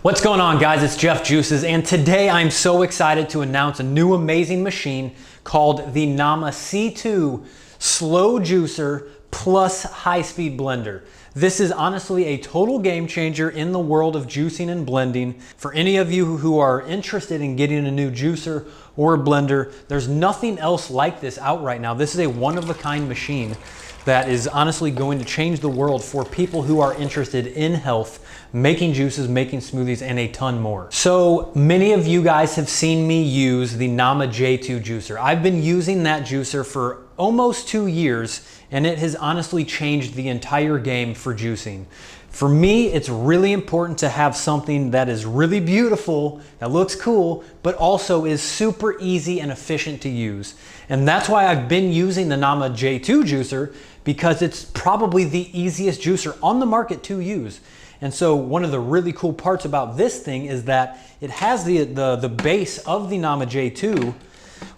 What's going on, guys? It's Jeff Juices, and today I'm so excited to announce a new amazing machine called the Nama C2 Slow Juicer Plus High-Speed Blender. This is honestly a total game changer in the world of juicing and blending. For any of you who are interested in getting a new juicer or a blender, there's nothing else like this out right now. This is a one-of-a-kind machine that is honestly going to change the world for people who are interested in health, making juices, making smoothies, and a ton more. So many of you guys have seen me use the Nama J2 juicer. I've been using that juicer for almost 2 years, and it has honestly changed the entire game for juicing. For me, it's really important to have something that is really beautiful, that looks cool, but also is super easy and efficient to use. And that's why I've been using the Nama J2 juicer, because it's probably the easiest juicer on the market to use. And so one of the really cool parts about this thing is that it has the base of the Nama J2,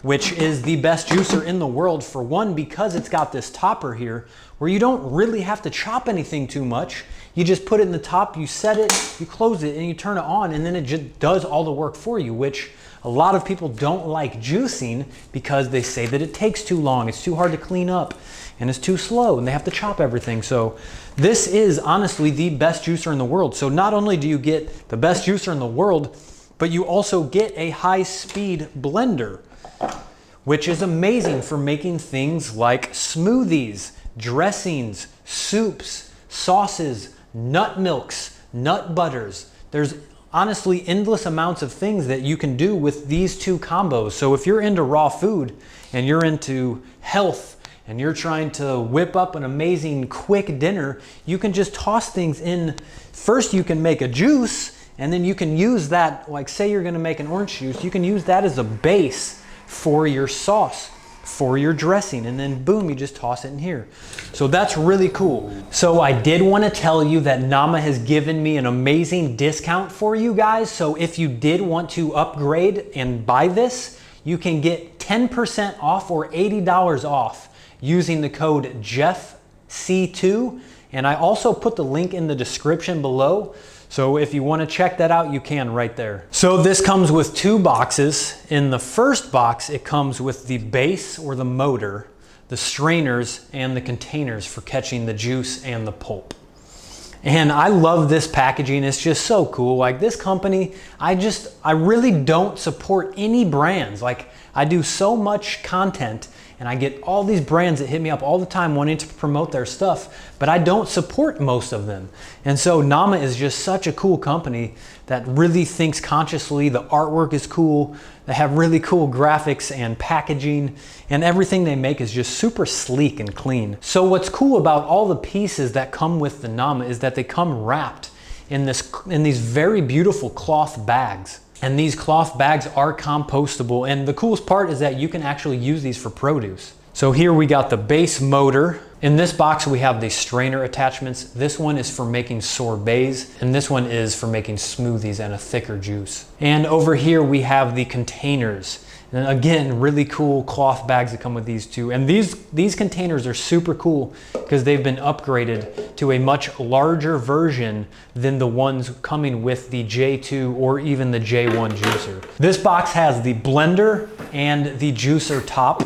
which is the best juicer in the world, for one, because it's got this topper here where you don't really have to chop anything too much. You just put it in the top, you set it, you close it, and you turn it on, and then it just does all the work for you, which a lot of people don't like juicing because they say that it takes too long, it's too hard to clean up, and it's too slow, and they have to chop everything. So this is honestly the best juicer in the world. So not only do you get the best juicer in the world, but you also get a high-speed blender, which is amazing for making things like smoothies, dressings, soups, sauces, nut milks, nut butters. There's honestly endless amounts of things that you can do with these two combos. So if you're into raw food and you're into health and you're trying to whip up an amazing quick dinner, you can just toss things in. First, you can make a juice, and then you can use that, like say you're gonna make an orange juice, you can use that as a base for your sauce, for your dressing, and then boom, you just toss it in here. So that's really cool. So I did want to tell you that Nama has given me an amazing discount for you guys. So if you did want to upgrade and buy this, you can get 10% off or $80 off using the code JeffC2. And I also put the link in the description below. So if you want to check that out, you can right there. So this comes with 2 boxes. In the first box, it comes with the base or the motor, the strainers, and the containers for catching the juice and the pulp. And I love this packaging. It's just so cool. Like this company, I really don't support any brands. Like I do so much content and I get all these brands that hit me up all the time wanting to promote their stuff, but I don't support most of them. And so Nama is just such a cool company that really thinks consciously. The artwork is cool. They have really cool graphics and packaging, and everything they make is just super sleek and clean. So what's cool about all the pieces that come with the Nama is that they come wrapped in these very beautiful cloth bags. And these cloth bags are compostable. And the coolest part is that you can actually use these for produce. So here we got the base motor. In this box, we have the strainer attachments. This one is for making sorbets, and this one is for making smoothies and a thicker juice. And over here, we have the containers. And again, really cool cloth bags that come with these too. And these containers are super cool because they've been upgraded to a much larger version than the ones coming with the J2 or even the J1 juicer. This box has the blender and the juicer top,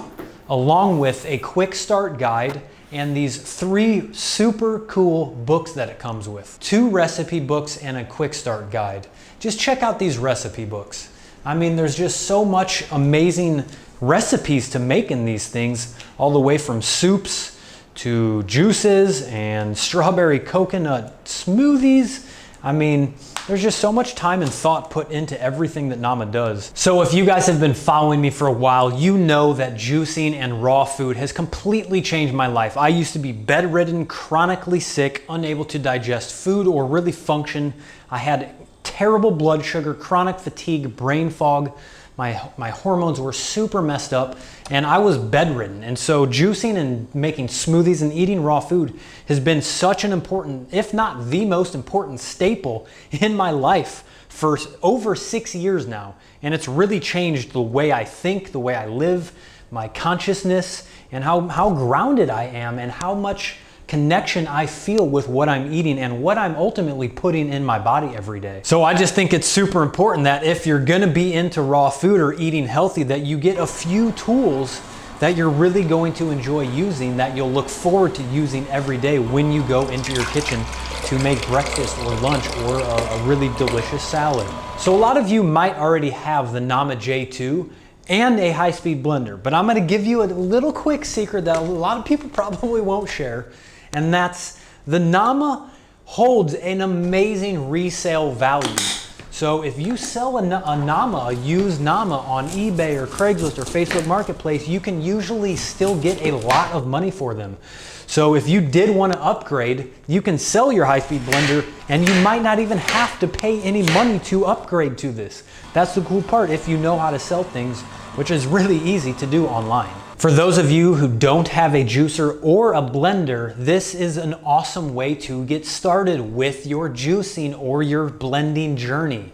along with a quick start guide and these 3 super cool books that it comes with. 2 recipe books and a quick start guide. Just check out these recipe books. I mean, there's just so much amazing recipes to make in these things, all the way from soups to juices and strawberry coconut smoothies. I mean, there's just so much time and thought put into everything that Nama does. So if you guys have been following me for a while, you know that juicing and raw food has completely changed my life. I used to be bedridden, chronically sick, unable to digest food or really function. I had terrible blood sugar, chronic fatigue, brain fog. My hormones were super messed up, and I was bedridden. And so juicing and making smoothies and eating raw food has been such an important, if not the most important staple in my life for over 6 years now. And it's really changed the way I think, the way I live, my consciousness, and how grounded I am, and how much connection I feel with what I'm eating and what I'm ultimately putting in my body every day. So I just think it's super important that if you're gonna be into raw food or eating healthy, that you get a few tools that you're really going to enjoy using, that you'll look forward to using every day when you go into your kitchen to make breakfast or lunch or a really delicious salad. So a lot of you might already have the Nama J2 and a high-speed blender, but I'm gonna give you a little quick secret that a lot of people probably won't share, and that's the Nama holds an amazing resale value. So if you sell a Nama, a used Nama on eBay or Craigslist or Facebook Marketplace, you can usually still get a lot of money for them. So if you did want to upgrade, you can sell your high-speed blender and you might not even have to pay any money to upgrade to this. That's the cool part if you know how to sell things, which is really easy to do online. For those of you who don't have a juicer or a blender, this is an awesome way to get started with your juicing or your blending journey,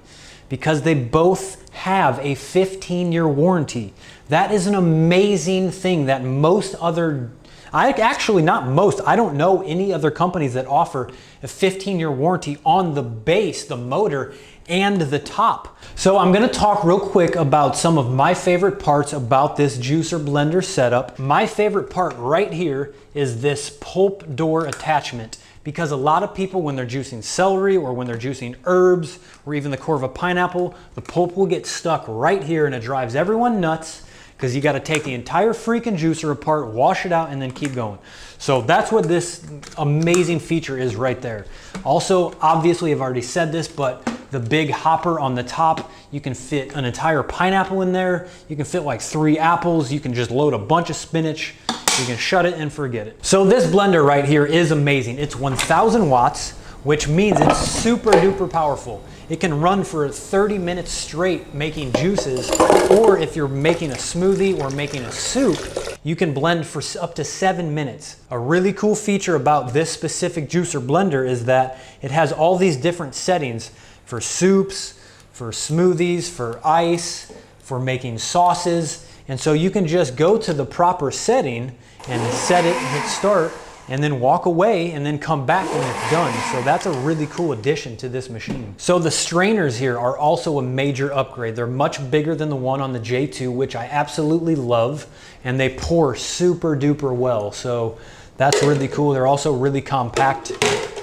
because they both have a 15-year warranty. That is an amazing thing that most other, not most, I don't know any other companies that offer a 15-year warranty on the base, the motor, and the top. So I'm gonna talk real quick about some of my favorite parts about this juicer blender setup. My favorite part right here is this pulp door attachment, because a lot of people, when they're juicing celery or when they're juicing herbs or even the core of a pineapple, the pulp will get stuck right here and it drives everyone nuts, because you got to take the entire freaking juicer apart, wash it out, and then keep going. So that's what this amazing feature is right there. Also, obviously, I've already said this, but the big hopper on the top, you can fit an entire pineapple in there. You can fit like 3 apples. You can just load a bunch of spinach. You can shut it and forget it. So this blender right here is amazing. It's 1000 watts, which means it's super duper powerful. It can run for 30 minutes straight making juices, or if you're making a smoothie or making a soup, you can blend for up to 7 minutes. A really cool feature about this specific juicer blender is that it has all these different settings for soups, for smoothies, for ice, for making sauces. And so you can just go to the proper setting and set it, hit start, and then walk away and then come back when it's done. So that's a really cool addition to this machine. So the strainers here are also a major upgrade. They're much bigger than the one on the J2, which I absolutely love, and they pour super duper well. So that's really cool. They're also really compact.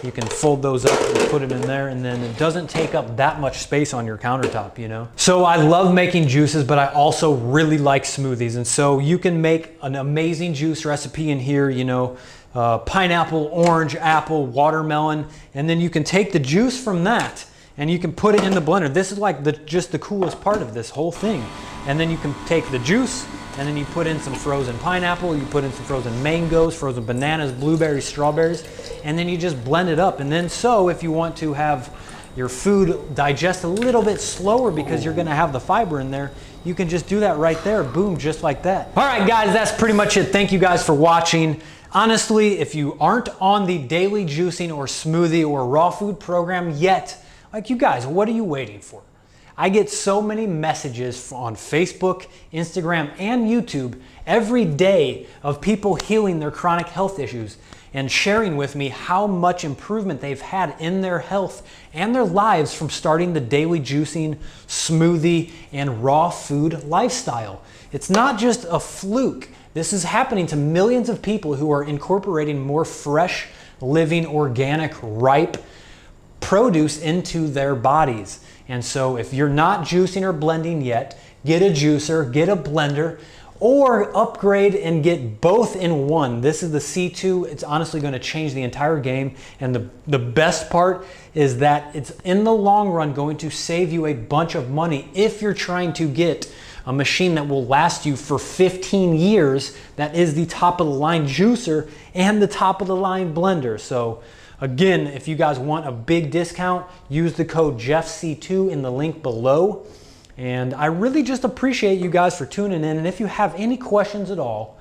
You can fold those up and put them in there, and then it doesn't take up that much space on your countertop, you know? So I love making juices, but I also really like smoothies. And so you can make an amazing juice recipe in here, you know, pineapple, orange, apple, watermelon, and then you can take the juice from that and you can put it in the blender. This is like just the coolest part of this whole thing. And then you can take the juice and then you put in some frozen pineapple, you put in some frozen mangoes, frozen bananas, blueberries, strawberries, and then you just blend it up. And then so if you want to have your food digest a little bit slower because you're gonna have the fiber in there, you can just do that right there, boom, just like that. All right, guys, that's pretty much it. Thank you guys for watching. Honestly, if you aren't on the daily juicing or smoothie or raw food program yet, like you guys, what are you waiting for? I get so many messages on Facebook, Instagram, and YouTube every day of people healing their chronic health issues and sharing with me how much improvement they've had in their health and their lives from starting the daily juicing, smoothie, and raw food lifestyle. It's not just a fluke. This is happening to millions of people who are incorporating more fresh, living, organic, ripe produce into their bodies. And so if you're not juicing or blending yet, get a juicer, get a blender, or upgrade and get both in one. This is the C2. It's honestly going to change the entire game. And the best part is that it's in the long run going to save you a bunch of money if you're trying to get a machine that will last you for 15 years. That is the top of the line juicer and the top of the line blender. So again, if you guys want a big discount, use the code JeffC2 in the link below. And I really just appreciate you guys for tuning in. And if you have any questions at all,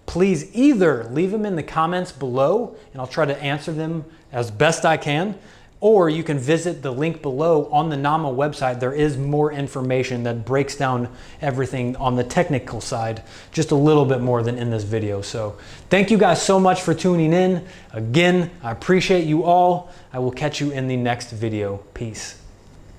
please either leave them in the comments below and I'll try to answer them as best I can, or you can visit the link below on the Nama website. There is more information that breaks down everything on the technical side, just a little bit more than in this video. So thank you guys so much for tuning in. Again, I appreciate you all. I will catch you in the next video. Peace.